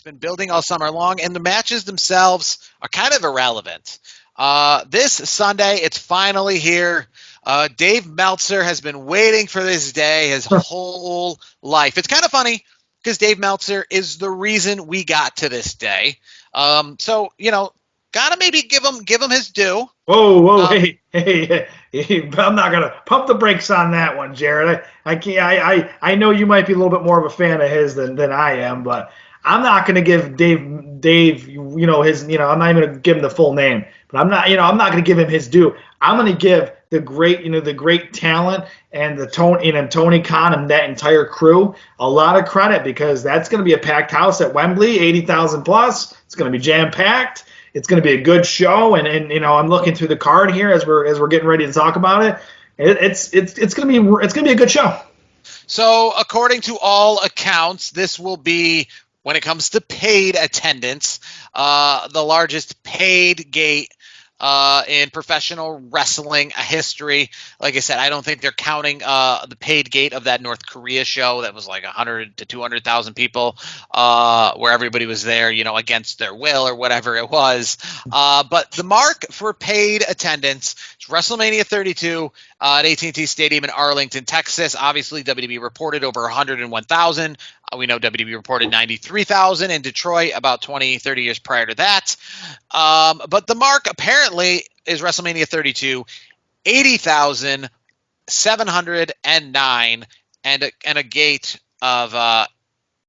been building all summer long, and the matches themselves are kind of irrelevant. This Sunday, it's finally here. Dave Meltzer has been waiting for this day his whole life. It's kind of funny because Dave Meltzer is the reason we got to this day. So, gotta maybe give him his due. Whoa, hey, I'm not gonna pump the brakes on that one, Jared. I can't. I know you might be a little bit more of a fan of his than I am, but I'm not gonna give Dave, his, I'm not even gonna give him the full name, but I'm not gonna give him his due. I'm gonna give the great talent and Tony Khan and that entire crew a lot of credit, because that's gonna be a packed house at Wembley, 80,000 plus. It's gonna be jam packed. It's going to be a good show, and I'm looking through the card here as we're getting ready to talk about it. It's going to be a good show. So, according to all accounts, this will be, when it comes to paid attendance, the largest paid gate in professional wrestling history. Like I said, I don't think they're counting the paid gate of that North Korea show that was like 100 to 200,000 people, where everybody was there, against their will or whatever it was. But the mark for paid attendance is WrestleMania 32 at AT&T Stadium in Arlington, Texas. Obviously, WWE reported over 101,000. We know WWE reported 93,000 in Detroit about 20, 30 years prior to that. But the mark apparently is WrestleMania 32, 80,709, and a gate of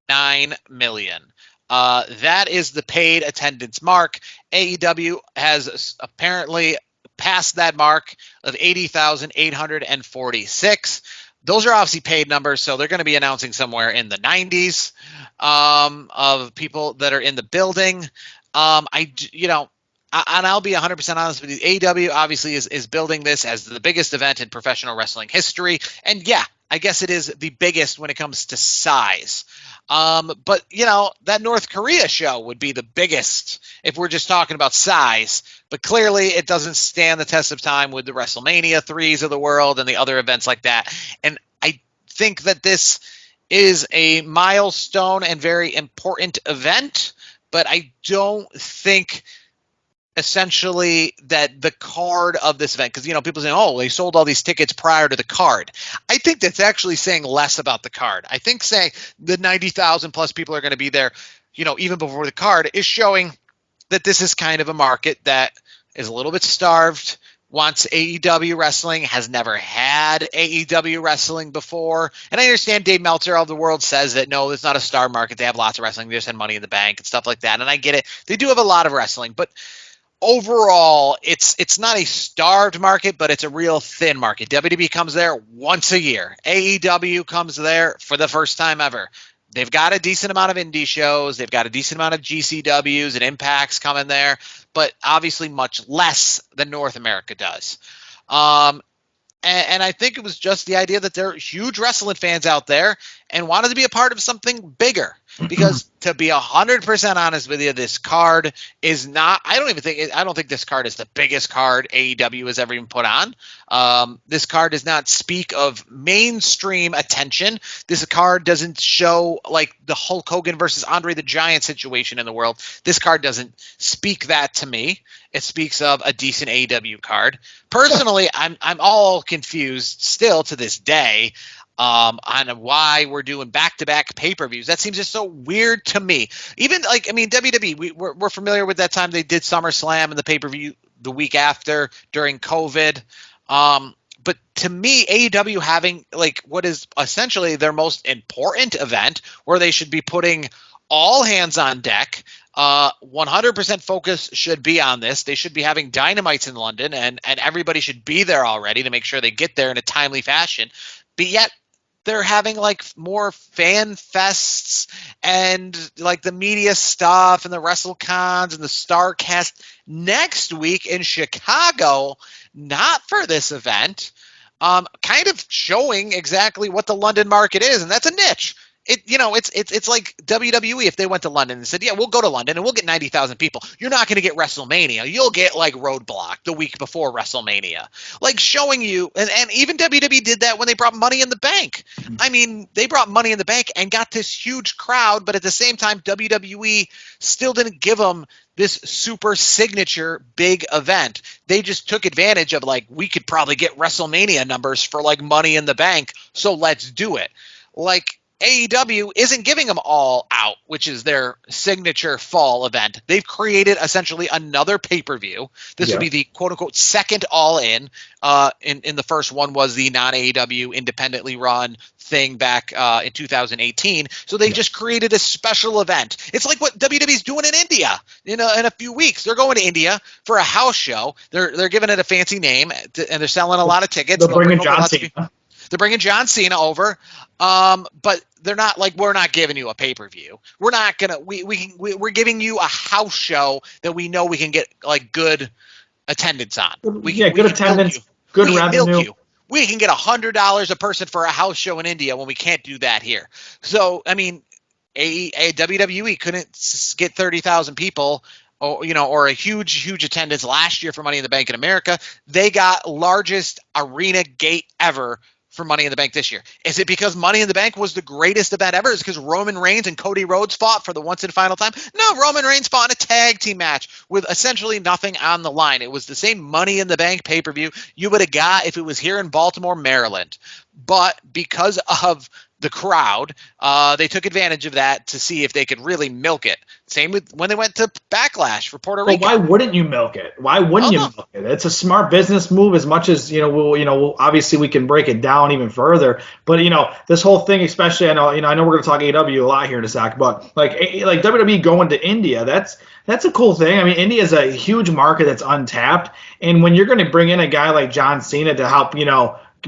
9 million. That is the paid attendance mark. AEW has apparently passed that mark of 80,846. Those are obviously paid numbers, so they're going to be announcing somewhere in the 90s of people that are in the building. And I'll be 100% honest with you. AEW obviously is building this as the biggest event in professional wrestling history. And yeah, I guess it is the biggest when it comes to size. But, that North Korea show would be the biggest if we're just talking about size. But clearly it doesn't stand the test of time with the WrestleMania 3s of the world and the other events like that. And I think that this is a milestone and very important event, but I don't think essentially that the card of this event, because people say, oh, they sold all these tickets prior to the card. I think that's actually saying less about the card. I think saying the 90,000 plus people are going to be there, even before the card, is showing that this is kind of a market that is a little bit starved, wants AEW wrestling, has never had AEW wrestling before. And I understand Dave Meltzer of the world says that, no, it's not a star market. They have lots of wrestling. They just have money in the bank and stuff like that. And I get it. They do have a lot of wrestling, but overall, it's not a starved market, but it's a real thin market. WWE comes there once a year. AEW comes there for the first time ever. They've got a decent amount of indie shows. They've got a decent amount of GCWs and Impacts coming there, but obviously much less than North America does. And I think it was just the idea that there are huge wrestling fans out there and wanted to be a part of something bigger. Because to be 100% honest with you, this card is not. I don't think this card is the biggest card AEW has ever even put on. This card does not speak of mainstream attention. This card doesn't show like the Hulk Hogan versus Andre the Giant situation in the world. This card doesn't speak that to me. It speaks of a decent AEW card. Personally, I'm all confused still to this day on why we're doing back-to-back pay-per-views. That seems just so weird to me. Even WWE, we're familiar with that time they did SummerSlam and the pay-per-view the week after during COVID. But to me, AEW having like what is essentially their most important event, where they should be putting all hands on deck. 100% focus should be on this. They should be having Dynamites in London, and everybody should be there already to make sure they get there in a timely fashion. But yet they're having like more fan fests and like the media stuff and the WrestleCons and the StarCast next week in Chicago, not for this event, kind of showing exactly what the London market is. And that's a niche. it's like WWE if they went to London and said, yeah, we'll go to London and we'll get 90,000 people. You're not going to get WrestleMania. You'll get like Roadblock the week before WrestleMania, like showing you. And even WWE did that when they brought Money in the Bank. I mean, they brought Money in the Bank and got this huge crowd, but at the same time, WWE still didn't give them this super signature big event. They just took advantage of like, we could probably get WrestleMania numbers for like Money in the Bank, so let's do it. Like, AEW isn't giving them All Out, which is their signature fall event. They've created essentially another pay-per-view. This would be the quote-unquote second All In. In the first one was the non-AEW independently run thing back in 2018. So they just created a special event. It's like what WWE's doing in India in a few weeks. They're going to India for a house show. They're giving it a fancy name, and they're selling a lot of tickets. They're bringing John Cena. They're bringing John Cena over, but they're not like, we're not giving you a pay-per-view. We're not gonna we're giving you a house show that we know we can get like good attendance on. Good attendance, good revenue. We can get $100 a person for a house show in India when we can't do that here. So I mean, a WWE couldn't get 30,000 people. Or a huge attendance last year for Money in the Bank in America. They got largest arena gate ever for Money in the Bank this year. Is it because Money in the Bank was the greatest event ever? Is it because Roman Reigns and Cody Rhodes fought for the once and final time? No, Roman Reigns fought in a tag team match with essentially nothing on the line. It was the same Money in the Bank pay-per-view you would have got if it was here in Baltimore, Maryland. But because of the crowd, they took advantage of that to see if they could really milk it. Same with when they went to Backlash for Puerto Rico. Why wouldn't you milk it? Why wouldn't you milk it? It's a smart business move. As much as obviously we can break it down even further. But this whole thing, especially I know we're going to talk AEW a lot here in a sec. But like WWE going to India, that's a cool thing. I mean, India is a huge market that's untapped, and when you're going to bring in a guy like John Cena to help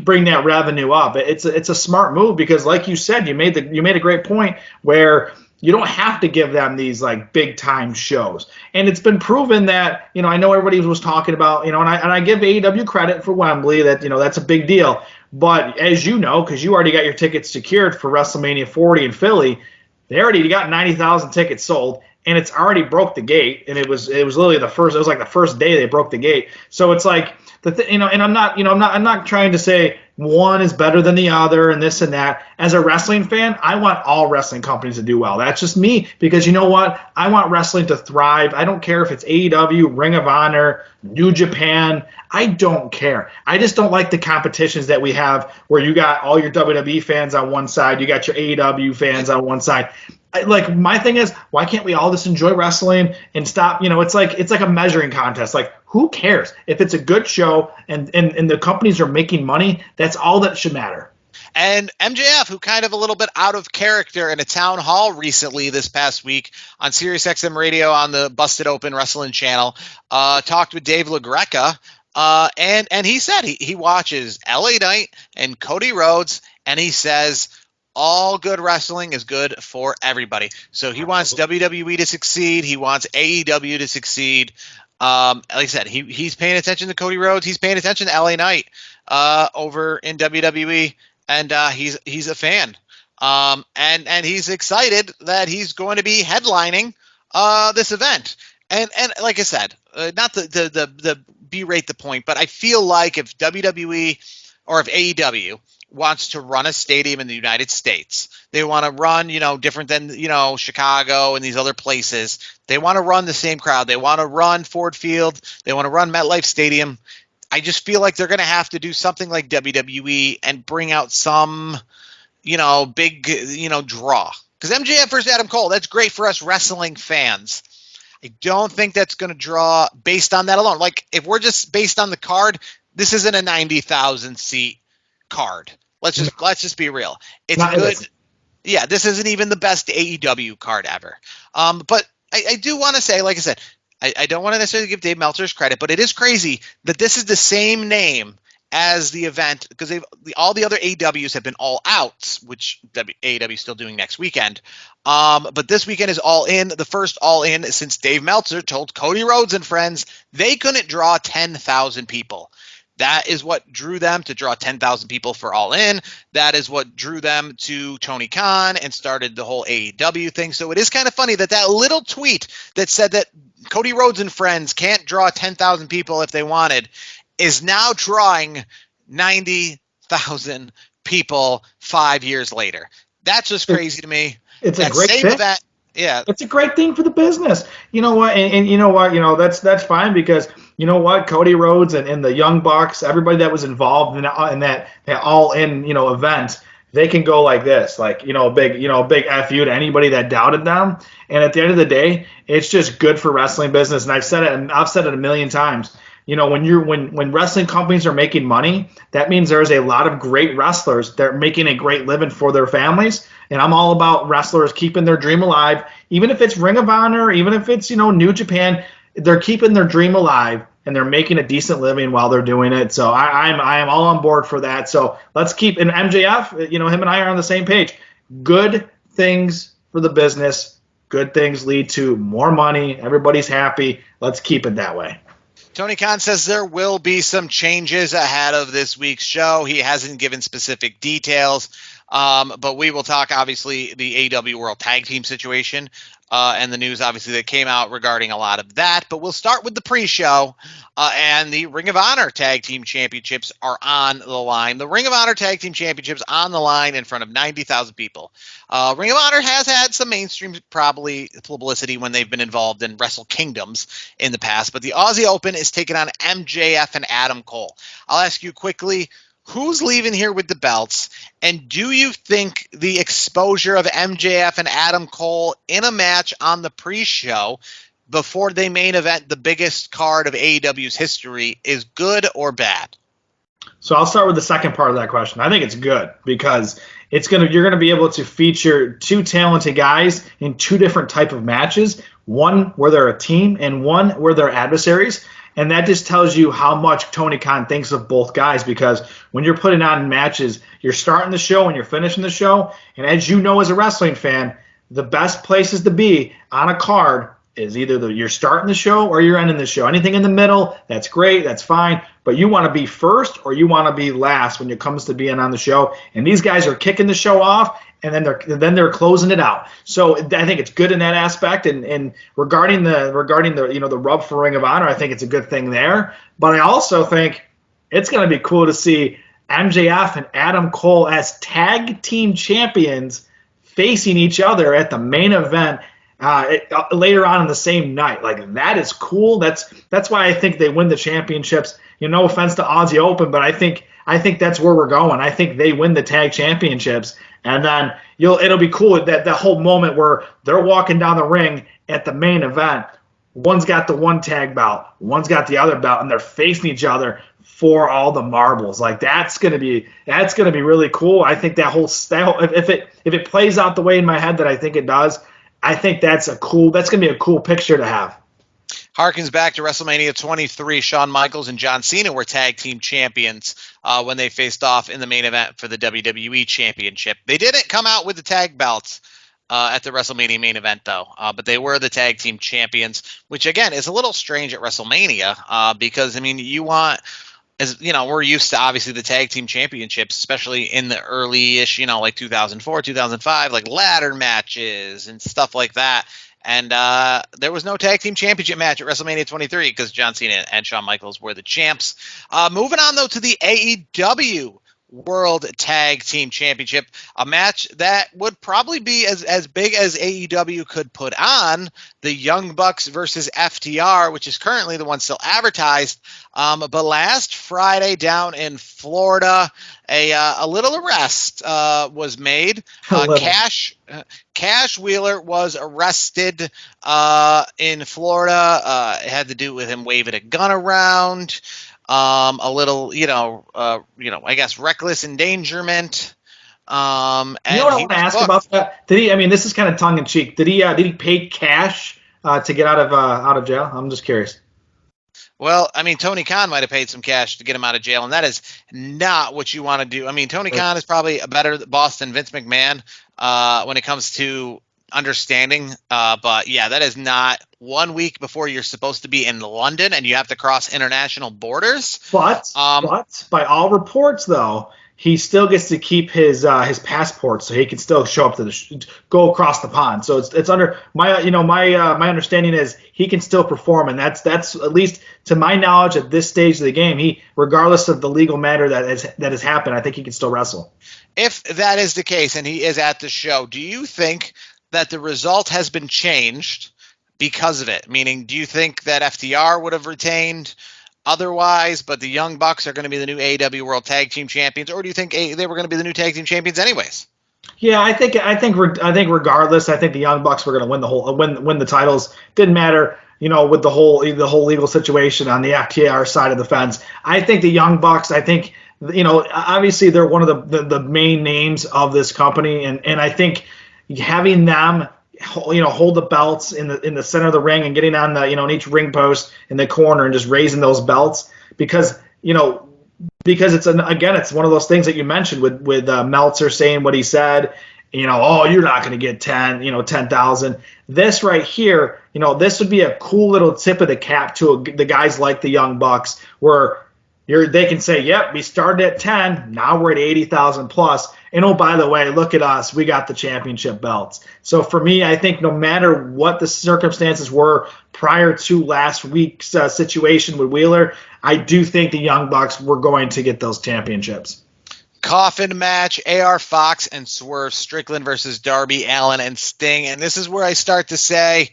bring that revenue up, it's a smart move because, like you said, you made a great point where you don't have to give them these like big time shows, and it's been proven that I know everybody was talking about and I give AEW credit for Wembley that that's a big deal, but as you know, because you already got your tickets secured for WrestleMania 40 in Philly, they already got 90,000 tickets sold. And it's already broke the gate, and it was literally the first day they broke the gate. So it's like and I'm not trying to say one is better than the other and this and that. As a wrestling fan, I want all wrestling companies to do well. That's just me because you know what? I want wrestling to thrive. I don't care if it's AEW, Ring of Honor, New Japan. I don't care. I just don't like the competitions that we have where you got all your WWE fans on one side, you got your AEW fans on one side. Like my thing is, why can't we all just enjoy wrestling and stop? It's like a measuring contest. Like who cares if it's a good show and the companies are making money? That's all that should matter. And MJF, who kind of a little bit out of character in a town hall recently this past week on SiriusXM Radio on the Busted Open Wrestling channel, talked with Dave LaGreca, and he said he watches LA Knight and Cody Rhodes, and he says all good wrestling is good for everybody. So he wants WWE to succeed. He wants AEW to succeed. Like I said, he's paying attention to Cody Rhodes. He's paying attention to LA Knight over in WWE, and he's a fan. And he's excited that he's going to be headlining this event. And like I said, not the berate the point, but I feel like if WWE or if AEW wants to run a stadium in the United States, they want to run, different than, Chicago and these other places. They want to run the same crowd. They want to run Ford Field. They want to run MetLife Stadium. I just feel like they're going to have to do something like WWE and bring out some, big, draw. Because MJF versus Adam Cole, that's great for us wrestling fans. I don't think that's going to draw based on that alone. Like, if we're just based on the card, this isn't a 90,000 seat card. Let's just be real. It's good. Yeah, this isn't even the best AEW card ever. But I do want to say, like I said, I don't want to necessarily give Dave Meltzer's credit, but it is crazy that this is the same name as the event because all the other AEWs have been All Outs, which AEW is still doing next weekend. But this weekend is All In, the first All In since Dave Meltzer told Cody Rhodes and friends they couldn't draw 10,000 people. That is what drew them to draw 10,000 people for All In. That is what drew them to Tony Khan and started the whole AEW thing. So it is kind of funny that little tweet that said that Cody Rhodes and friends can't draw 10,000 people if they wanted is now drawing 90,000 people 5 years later. That's just crazy to me. It's a great thing. Yeah, it's a great thing for the business. You know what? And you know what? That's fine, because you know what? Cody Rhodes and the Young Bucks, everybody that was involved in that All In event, they can go like this, like a big F you to anybody that doubted them. And at the end of the day, it's just good for wrestling business. And I've said it a million times. When wrestling companies are making money, that means there's a lot of great wrestlers that are making a great living for their families. And I'm all about wrestlers keeping their dream alive, even if it's Ring of Honor, even if it's New Japan. They're keeping their dream alive and they're making a decent living while they're doing it. So I am all on board for that. So let's keep. And MJF, him and I are on the same page. Good things for the business. Good things lead to more money. Everybody's happy. Let's keep it that way. Tony Khan says there will be some changes ahead of this week's show. He hasn't given specific details, but we will talk, obviously, the AEW World Tag Team situation and the news, obviously, that came out regarding a lot of that. But we'll start with the pre-show, and the Ring of Honor Tag Team Championships are on the line. The Ring of Honor Tag Team Championships on the line in front of 90,000 people. Ring of Honor has had some mainstream publicity when they've been involved in Wrestle Kingdoms in the past, but the Aussie Open is taking on MJF and Adam Cole. I'll ask you quickly, who's leaving here with the belts, and do you think the exposure of MJF and Adam Cole in a match on the pre-show before they main event the biggest card of AEW's history is good or bad? So I'll start with the second part of that question. I think it's good, because you're gonna be able to feature two talented guys in two different type of matches, one where they're a team and one where they're adversaries. And that just tells you how much Tony Khan thinks of both guys, because when you're putting on matches, you're starting the show and you're finishing the show. And as you know, as a wrestling fan, the best places to be on a card is either you're starting the show or you're ending the show. Anything in the middle, that's great, that's fine. But you want to be first or you want to be last when it comes to being on the show. And these guys are kicking the show off, and then they're closing it out. So I think it's good in that aspect. And regarding the the rub for Ring of Honor, I think it's a good thing there. But I also think it's going to be cool to see MJF and Adam Cole as tag team champions facing each other at the main event later on in the same night. Like, that is cool. That's why I think they win the championships. No offense to Aussie Open, but I think that's where we're going. I think they win the tag championships, and then it'll be cool that whole moment where they're walking down the ring at the main event. One's got the one tag belt, one's got the other belt, and they're facing each other for all the marbles. Like, that's gonna be really cool. I think if it plays out the way in my head that I think it does, I think that's gonna be a cool picture to have. Harkens back to WrestleMania 23. Shawn Michaels and John Cena were tag team champions when they faced off in the main event for the WWE Championship. They didn't come out with the tag belts at the WrestleMania main event, though, but they were the tag team champions, which, again, is a little strange at WrestleMania because, you want, as we're used to, obviously, the tag team championships, especially in the early-ish, like 2004, 2005, like ladder matches and stuff like that. And there was no tag team championship match at WrestleMania 23 because John Cena and Shawn Michaels were the champs. Moving on, though, to the AEW World Tag Team Championship, a match that would probably be as big as AEW could put on, the Young Bucks versus FTR, which is currently the one still advertised. But last Friday down in Florida, a little arrest was made. Cash Wheeler was arrested in Florida. It had to do with him waving a gun around. A little, I guess reckless endangerment. And what I want to ask about that? Did he? This is kind of tongue in cheek. Did he pay cash to get out of jail? I'm just curious. Well, Tony Khan might have paid some cash to get him out of jail, and that is not what you want to do. Tony Khan is probably a better boss than Vince McMahon when it comes to understanding. But yeah, that is not 1 week before you're supposed to be in London and you have to cross international borders. But by all reports, though, he still gets to keep his passport, so he can still show up to go across the pond. So it's under my my understanding is he can still perform, and that's at least to my knowledge at this stage of the game. He, regardless of the legal matter that has happened, I think he can still wrestle. If that is the case, and he is at the show, do you think that the result has been changed because of it? Meaning, do you think that FTR would have retained otherwise, but the Young Bucks are going to be the new AEW World Tag Team Champions, or do you think they were going to be the new Tag Team Champions anyways? Yeah, I think regardless, I think the Young Bucks were going to win the titles. Didn't matter, with the whole legal situation on the FTR side of the fence. I think the Young Bucks. I think obviously they're one of the main names of this company, and I think having them hold the belts in the center of the ring and getting on the in each ring post in the corner and just raising those belts because it's it's one of those things that you mentioned with Meltzer saying what he said, oh, you're not going to get 10,000. This right here, this would be a cool little tip of the cap to the guys like the Young Bucks where they can say, yep, we started at 10, now we're at 80,000 plus. And oh, by the way, look at us. We got the championship belts. So for me, I think no matter what the circumstances were prior to last week's situation with Wheeler, I do think the Young Bucks were going to get those championships. Coffin match, AR Fox and Swerve Strickland versus Darby Allin and Sting. And this is where I start to say,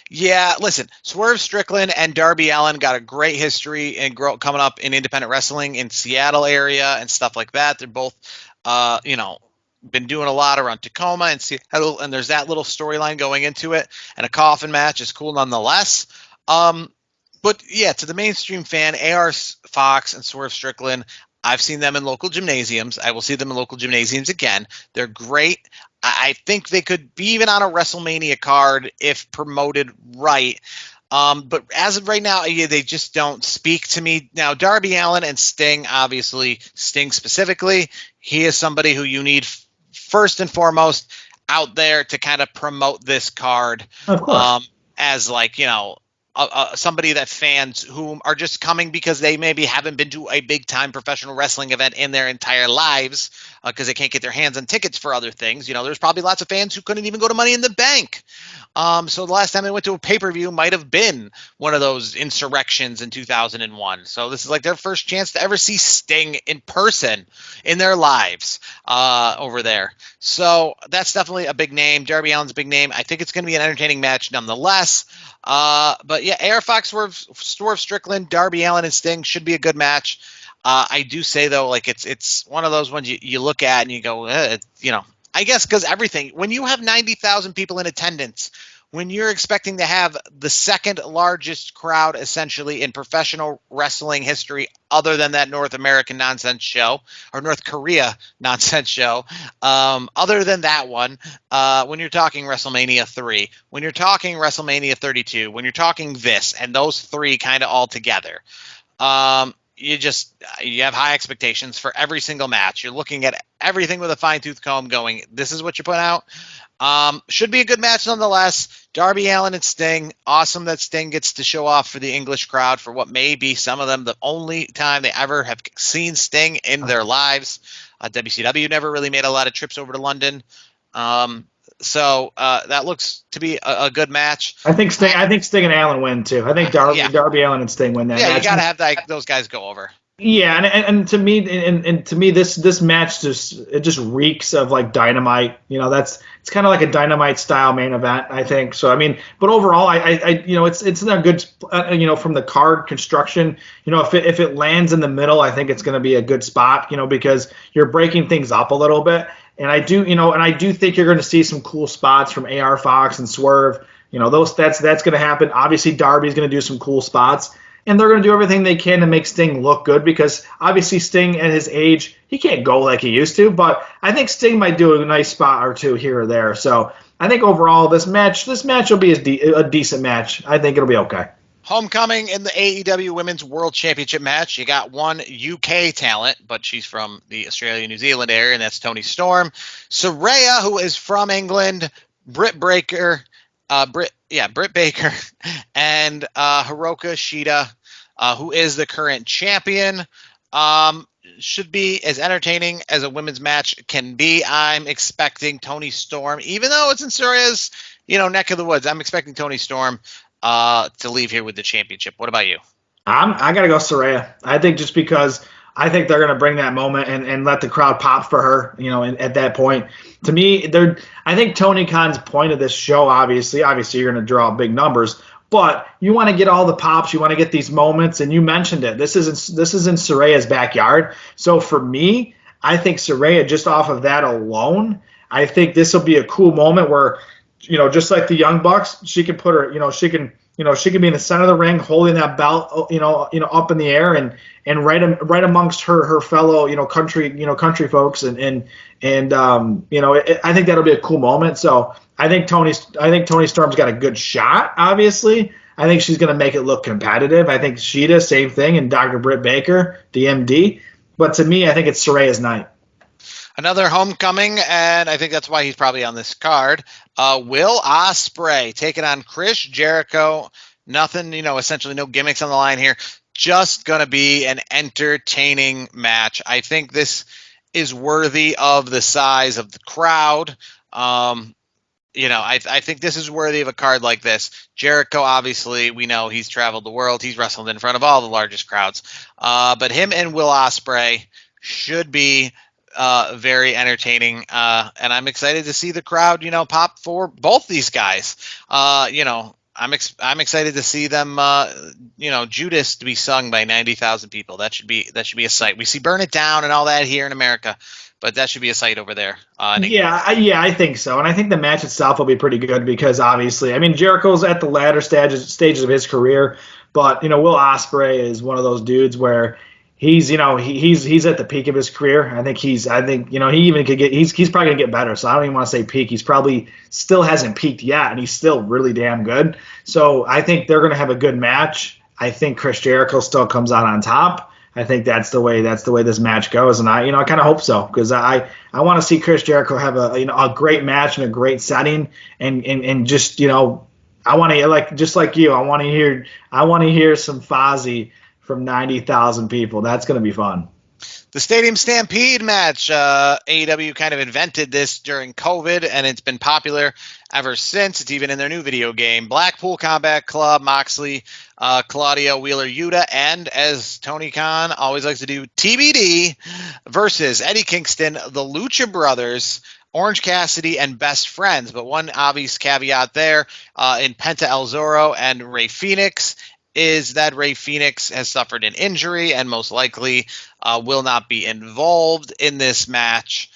yeah, listen, Swerve Strickland and Darby Allin got a great history and coming up in independent wrestling in Seattle area and stuff like that. They're both been doing a lot around Tacoma and Seattle, and there's that little storyline going into it. And a coffin match is cool nonetheless. But yeah, to the mainstream fan, AR Fox and Swerve Strickland, I've seen them in local gymnasiums. I will see them in local gymnasiums again. They're great. I think they could be even on a WrestleMania card if promoted right. But as of right now, they just don't speak to me. Now, Darby Allin and Sting, obviously, Sting specifically, he is somebody who you need first and foremost out there to kind of promote this card. Of course. As somebody that fans who are just coming because they maybe haven't been to a big time professional wrestling event in their entire lives because they can't get their hands on tickets for other things. There's probably lots of fans who couldn't even go to Money in the Bank. So the last time they went to a pay-per-view might have been one of those insurrections in 2001. So this is like their first chance to ever see Sting in person in their lives over there. So that's definitely a big name. Darby Allin's a big name. I think it's going to be an entertaining match nonetheless. But yeah, AR Fox, Swerve Strickland, Darby Allin, and Sting should be a good match. I do say though, like it's one of those ones you look at and you go, I guess because everything when you have 90,000 people in attendance, when you're expecting to have the second largest crowd essentially in professional wrestling history, other than that North American nonsense show or North Korea nonsense show, other than that one, when you're talking WrestleMania 3, when you're talking WrestleMania 32, when you're talking this and those three kind of all together, you have high expectations for every single match. You're looking at everything with a fine-tooth comb going, this is what you put out. Should be a good match nonetheless. Darby Allin and Sting. Awesome that Sting gets to show off for the English crowd for what may be some of them the only time they ever have seen Sting in their lives. WCW never really made a lot of trips over to London. So that looks to be a good match. I think Sting and Allin win too. I think Darby Allin and Sting win that match. Yeah, you got to have those guys go over. Yeah, and to me, this match just reeks of like Dynamite. It's kind of like a Dynamite style main event, I think. So I mean, but overall, it's in a good from the card construction. If it lands in the middle, I think it's going to be a good spot. Because you're breaking things up a little bit, and I do think you're going to see some cool spots from AR Fox and Swerve. That's going to happen. Obviously, Darby's going to do some cool spots. And they're going to do everything they can to make Sting look good because obviously Sting at his age, he can't go like he used to. But I think Sting might do a nice spot or two here or there. So I think overall this match will be a decent match. I think it'll be okay. Homecoming in the AEW Women's World Championship match. You got one UK talent, but she's from the Australia-New Zealand area, and that's Toni Storm. Saraya, who is from England, Britt Baker, Britt Baker, and Hiroka Shida, who is the current champion. Should be as entertaining as a women's match can be. I'm expecting Toni Storm, even though it's in Saraya's, neck of the woods. I'm expecting Toni Storm to leave here with the championship. What about you? I gotta go Saraya. I think just because I think they're gonna bring that moment and let the crowd pop for her. At that point, to me, I think Tony Khan's point of this show, obviously you're gonna draw big numbers, but you want to get all the pops, you want to get these moments, and you mentioned it. This is in Saraya's backyard. So for me, I think Saraya, just off of that alone, I think this will be a cool moment where, just like the Young Bucks, she can put her, she can be in the center of the ring holding that belt, up in the air and right amongst her fellow, country folks I think that'll be a cool moment. So I think Toni Storm's got a good shot, obviously. I think she's going to make it look competitive. I think Shida, same thing, and Dr. Britt Baker, DMD. But to me, I think it's Saraya's night. Another homecoming, and I think that's why he's probably on this card. Will Ospreay taking on Chris Jericho. Nothing, essentially no gimmicks on the line here. Just going to be an entertaining match. I think this is worthy of the size of the crowd. I think this is worthy of a card like this. Jericho, obviously, we know he's traveled the world. He's wrestled in front of all the largest crowds. But him and Will Ospreay should be very entertaining, and I'm excited to see the crowd, pop for both these guys. I'm excited to see them, Judas to be sung by 90,000 people. That should be a sight. We see Burn It Down and all that here in America, but that should be a sight over there. I think so, and I think the match itself will be pretty good because obviously, Jericho's at the latter stages of his career, but Will Ospreay is one of those dudes where he's at the peak of his career. I think he even could get he's probably gonna get better. So I don't even want to say peak. He's probably still hasn't peaked yet, and he's still really damn good. So I think they're gonna have a good match. I think Chris Jericho still comes out on top. I think that's the way this match goes, and I kind of hope so because I want to see Chris Jericho have a great match in a great setting and just I want to just like you. I want to hear some Fozzy from 90,000 people. That's going to be fun. The Stadium Stampede match. AEW kind of invented this during COVID, and it's been popular ever since. It's even in their new video game. Blackpool Combat Club, Moxley, Claudio, Wheeler Yuta, and as Tony Khan always likes to do, TBD versus Eddie Kingston, the Lucha Brothers, Orange Cassidy, and Best Friends. But one obvious caveat there in Penta El Zoro and Rey Fenix is that Rey Fenix has suffered an injury and most likely will not be involved in this match.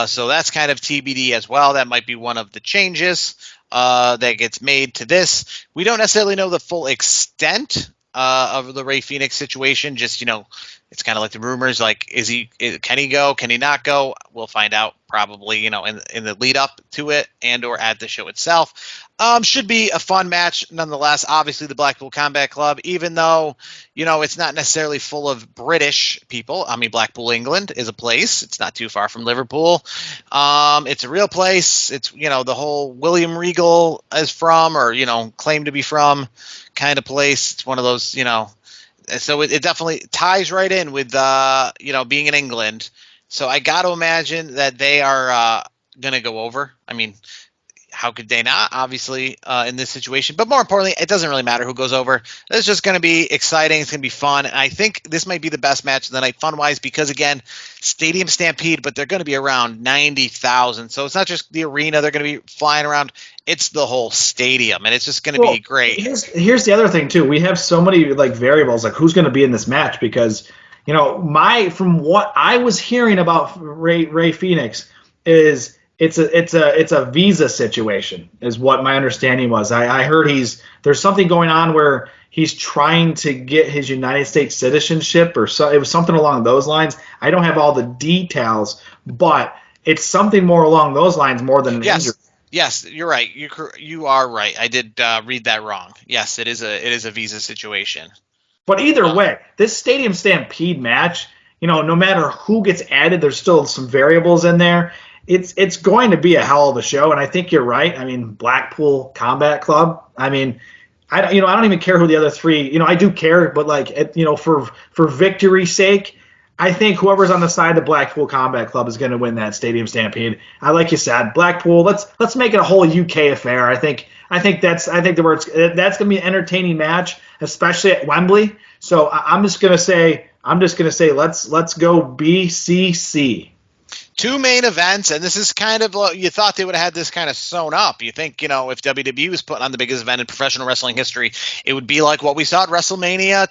So that's kind of TBD as well. That might be one of the changes that gets made to this. We don't necessarily know the full extent of the Rey Fenix situation. Just, it's kind of like the rumors, like, can he go? Can he not go? We'll find out probably, in the lead up to it and or at the show itself. Should be a fun match nonetheless. Obviously, the Blackpool Combat Club, even though, it's not necessarily full of British people. Blackpool, England is a place. It's not too far from Liverpool. It's a real place. It's, the whole William Regal is from or, claimed to be from kind of place. It's one of those, so it definitely ties right in with, being in England. So I got to imagine that they are going to go over. How could they not, obviously, in this situation? But more importantly, it doesn't really matter who goes over. It's just going to be exciting. It's going to be fun. And I think this might be the best match of the night fun-wise because, again, Stadium Stampede, but they're going to be around 90,000. So it's not just the arena they're going to be flying around. It's the whole stadium, and it's just going to be great. Here's the other thing, too. We have so many variables, like who's going to be in this match because, from what I was hearing about Rey Fenix is – It's a visa situation, is what my understanding was. I heard there's something going on where he's trying to get his United States citizenship, or so it was something along those lines. I don't have all the details, but it's something more along those lines more than an injury. Yes, you're right. You are right. I did read that wrong. Yes, it is a visa situation. But either way, this Stadium Stampede match, no matter who gets added, there's still some variables in there. it's going to be a hell of a show, and I think you're right. I mean, Blackpool Combat Club. I mean, I don't even care who the other three. I do care, but like for victory's sake, I think whoever's on the side of Blackpool Combat Club is going to win that Stadium Stampede. Like you said, Blackpool. Let's make it a whole UK affair. I think that's going to be an entertaining match, especially at Wembley. So I'm just going to say let's go BCC. Two main events, and this is kind of you thought they would have had this kind of sewn up. You think, if WWE was putting on the biggest event in professional wrestling history, it would be like what we saw at WrestleMania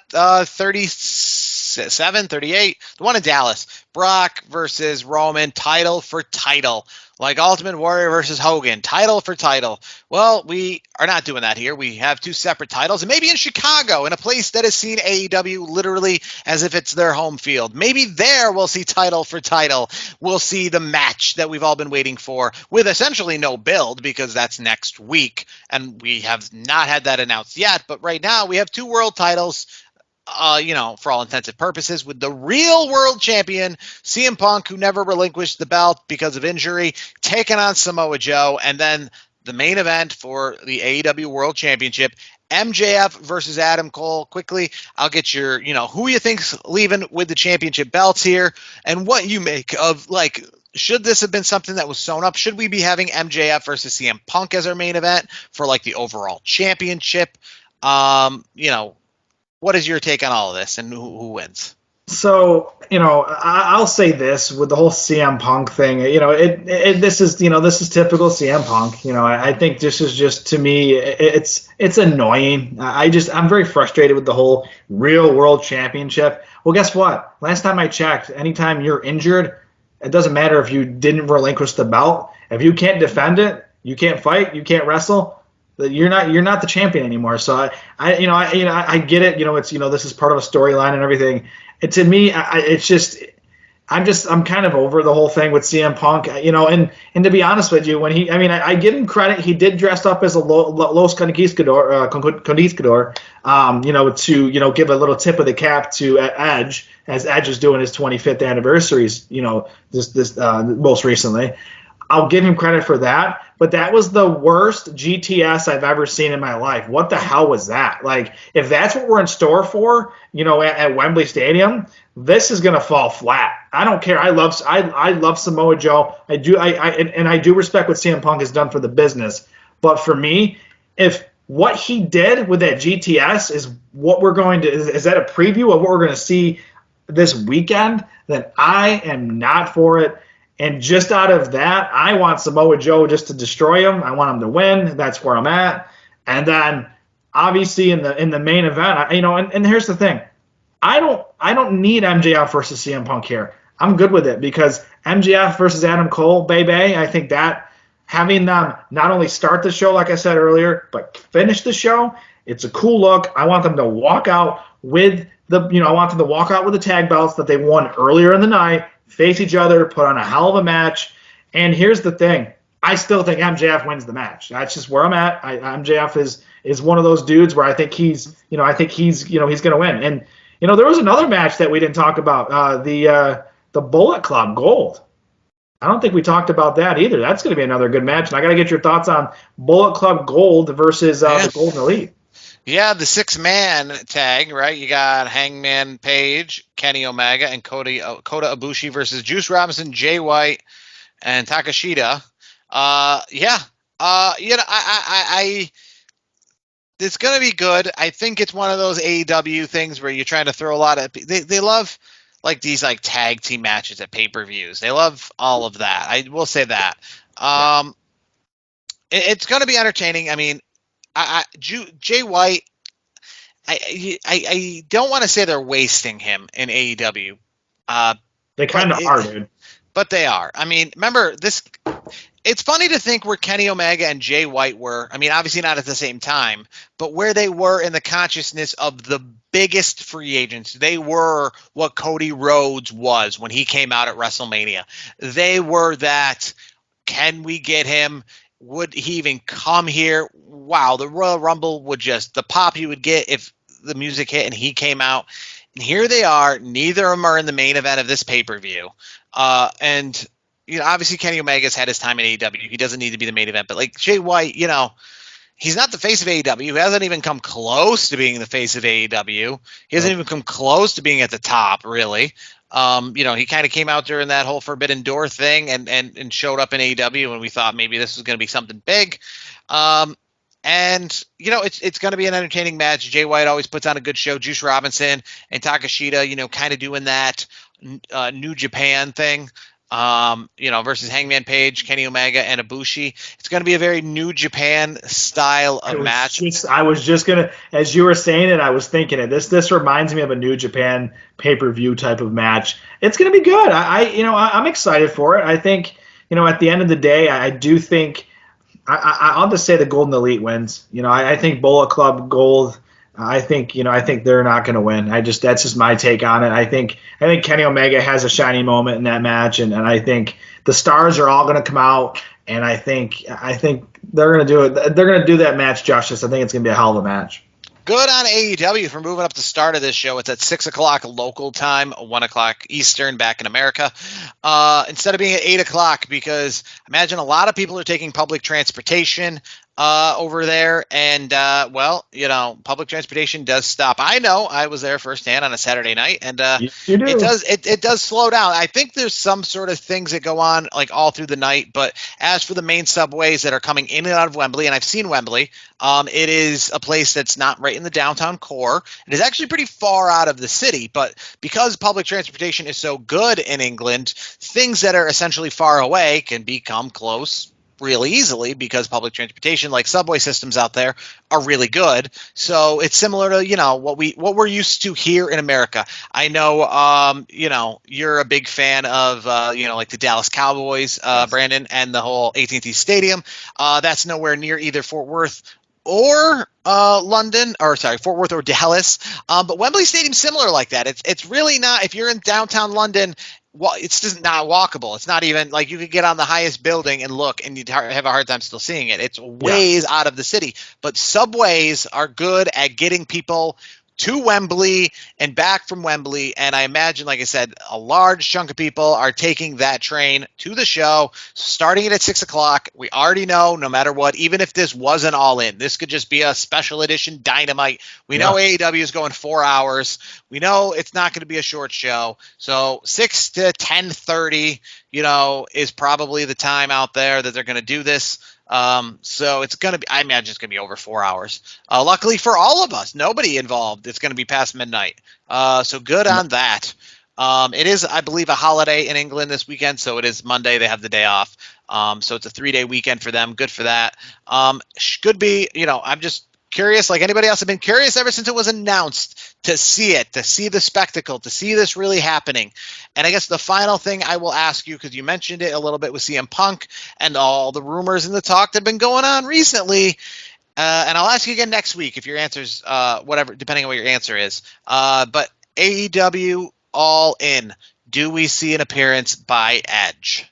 37, 38, the one in Dallas. Brock versus Roman, title for title. Like Ultimate Warrior versus Hogan, title for title. Well, we are not doing that here. We have two separate titles, and maybe in Chicago, in a place that has seen AEW literally as if it's their home field. Maybe there we'll see title for title. We'll see the match that we've all been waiting for with essentially no build, because that's next week, and we have not had that announced yet. But right now we have two world titles. For all intents and purposes, with the real world champion, CM Punk, who never relinquished the belt because of injury, taking on Samoa Joe, and then the main event for the AEW World Championship, MJF versus Adam Cole. Quickly, I'll get your, who you think's leaving with the championship belts here, and what you make of, should this have been something that was sewn up? Should we be having MJF versus CM Punk as our main event for, the overall championship? What is your take on all of this, and who wins? So, I'll say this with the whole CM Punk thing. This is typical CM Punk. I think this is just, to me, it's annoying. I'm very frustrated with the whole real world championship. Well, guess what? Last time I checked, anytime you're injured, it doesn't matter if you didn't relinquish the belt. If you can't defend it, you can't fight, you can't wrestle, you're not the champion anymore. So I get it. This is part of a storyline and everything. And to me, I'm kind of over the whole thing with CM Punk. And to be honest with you, I give him credit. He did dress up as a Los Conquistador, to give a little tip of the cap to Edge, as Edge is doing his 25th anniversaries. This most recently. I'll give him credit for that, but that was the worst GTS I've ever seen in my life. What the hell was that? If that's what we're in store for, at Wembley Stadium, this is gonna fall flat. I don't care. I love Samoa Joe. I do respect what CM Punk has done for the business. But for me, if what he did with that GTS is what we're going to is that a preview of what we're going to see this weekend, then I am not for it. And just out of that, I want Samoa Joe just to destroy him. I want him to win. That's where I'm at. And then obviously in the main event, and here's the thing. I don't need MJF versus CM Punk here. I'm good with it, because MJF versus Adam Cole, baby, I think that having them not only start the show, like I said earlier, but finish the show, it's a cool look. I want them to walk out with the tag belts that they won earlier in the night, face each other, put on a hell of a match. And here's the thing. I still think MJF wins the match. That's just where I'm at. MJF is one of those dudes where I think he's going to win. And, there was another match that we didn't talk about, the Bullet Club Gold. I don't think we talked about that either. That's going to be another good match. And I got to get your thoughts on Bullet Club Gold versus the Golden Elite. Yeah, the 6-man tag, right? You got Hangman Page, Kenny Omega, and Kota Ibushi versus Juice Robinson, Jay White, and Takeshita. It's going to be good. I think it's one of those AEW things where you're trying to throw a lot of. They love these tag team matches at pay-per-views. They love all of that. I will say that. It's going to be entertaining. I mean, Jay White, I don't want to say they're wasting him in AEW. They kind of are, dude. But they are. I mean, remember this. It's funny to think where Kenny Omega and Jay White were. I mean, obviously not at the same time, but where they were in the consciousness of the biggest free agents. They were what Cody Rhodes was when he came out at WrestleMania. They were that. Can we get him? Would he even come here? Wow, the Royal Rumble would just, the pop he would get if the music hit and he came out. And here they are. Neither of them are in the main event of this pay-per-view. And obviously Kenny Omega's had his time in AEW. He doesn't need to be the main event, but like Jay White, he's not the face of AEW. He hasn't even come close to being the face of AEW. He hasn't even come close to being at the top, really. He kind of came out during that whole Forbidden Door thing and showed up in AEW, and we thought maybe this was going to be something big. It's going to be an entertaining match. Jay White always puts on a good show. Juice Robinson and Takeshita, kind of doing that New Japan thing. Versus Hangman Page, Kenny Omega, and Ibushi. It's going to be a very New Japan style of match. I was just gonna, as you were saying it, I was thinking it. This reminds me of a New Japan pay-per-view type of match. It's going to be good. I'm excited for it. I think, at the end of the day, I do think I'll just say the Golden Elite wins. I think Bullet Club Gold. I think they're not going to win. that's just my take on it. I think Kenny Omega has a shiny moment in that match, and I think the stars are all going to come out, and I think they're going to do it. They're going to do that match justice. I think it's going to be a hell of a match. Good on AEW for moving up the start of this show. It's at 6 o'clock local time, 1 o'clock Eastern back in America, instead of being at 8 o'clock, because I imagine a lot of people are taking public transportation over there, and public transportation does stop. I know, I was there firsthand on a Saturday night, and it does slow down. I think there's some sort of things that go on like all through the night, but as for the main subways that are coming in and out of Wembley, and I've seen Wembley, it is a place that's not right in the downtown core. It is actually pretty far out of the city, but because public transportation is so good in England, things that are essentially far away can become close really easily because public transportation, like subway systems out there, are really good. So it's similar to what we're used to here in America. I know you're a big fan of like the Dallas Cowboys, Brandon, and the whole AT&T Stadium. That's nowhere near either Fort Worth or Fort Worth or Dallas. But Wembley Stadium's similar like that. It's really not. If you're in downtown London, well, it's just not walkable. It's not even like you could get on the highest building and look, and you'd have a hard time still seeing it. It's ways out of the city. But subways are good at getting people to Wembley and back from Wembley, and I imagine, like I said, a large chunk of people are taking that train to the show, starting it at 6 o'clock. We already know, no matter what, even if this wasn't all in, this could just be a special edition Dynamite. We know AEW is going 4 hours. We know it's not going to be a short show. So 6 to 10:30, is probably the time out there that they're going to do this. So it's going to be, I imagine it's going to be over 4 hours. Luckily for all of us, nobody involved, it's going to be past midnight. So good on that. It is, I believe, a holiday in England this weekend. So it is Monday. They have the day off. So it's a 3-day weekend for them. Good for that. Could be, I'm just curious, like anybody else. I've been curious ever since it was announced to see it, to see the spectacle, to see this really happening. And I guess the final thing I will ask you, because you mentioned it a little bit with CM Punk and all the rumors and the talk that have been going on recently, and I'll ask you again next week if your answer's whatever, depending on what your answer is. But AEW All In, do we see an appearance by Edge?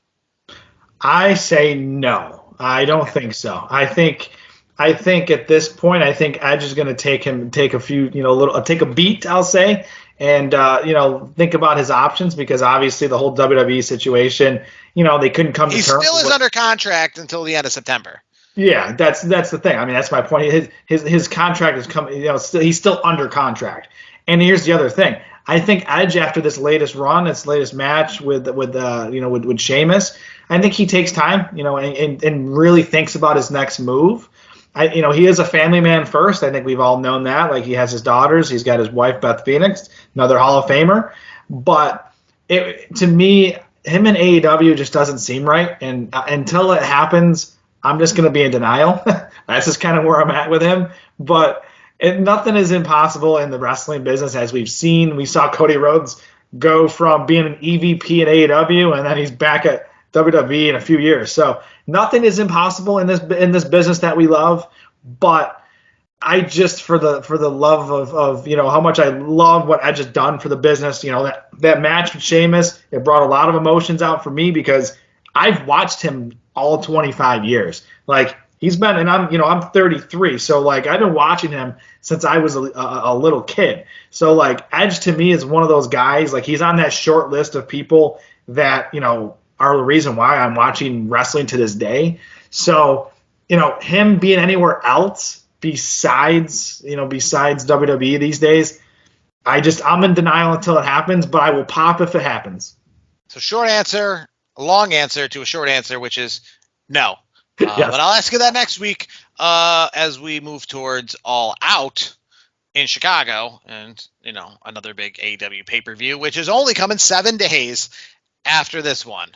I say no. I don't think so. I think at this point, I think Edge is going to take a beat, I'll say, and think about his options, because obviously the whole WWE situation, they couldn't come to terms. He still is under contract until the end of September. Yeah, that's the thing. I mean, that's my point. His contract is coming. He's still under contract. And here's the other thing. I think Edge, after this latest run, this latest match with Sheamus, I think he takes time, and really thinks about his next move. He is a family man first. I think we've all known that. Like, he has his daughters. He's got his wife, Beth Phoenix, another Hall of Famer. But to me, him and AEW just doesn't seem right. And until it happens, I'm just going to be in denial. That's just kind of where I'm at with him. But nothing is impossible in the wrestling business, as we've seen. We saw Cody Rhodes go from being an EVP at AEW, and then he's back at WWE in a few years. So nothing is impossible in this business that we love. But I just, for the love of how much I love what Edge has done for the business, that match with Sheamus, it brought a lot of emotions out for me, because I've watched him all 25 years. Like, he's been, and I'm 33, so like I've been watching him since I was a little kid. So like Edge to me is one of those guys, like he's on that short list of people that are the reason why I'm watching wrestling to this day. So, him being anywhere else besides WWE these days, I'm in denial until it happens, but I will pop if it happens. So short answer, a long answer to a short answer, which is no. Yes. But I'll ask you that next week as we move towards All Out in Chicago and, another big AEW pay-per-view, which is only coming 7 days after this one.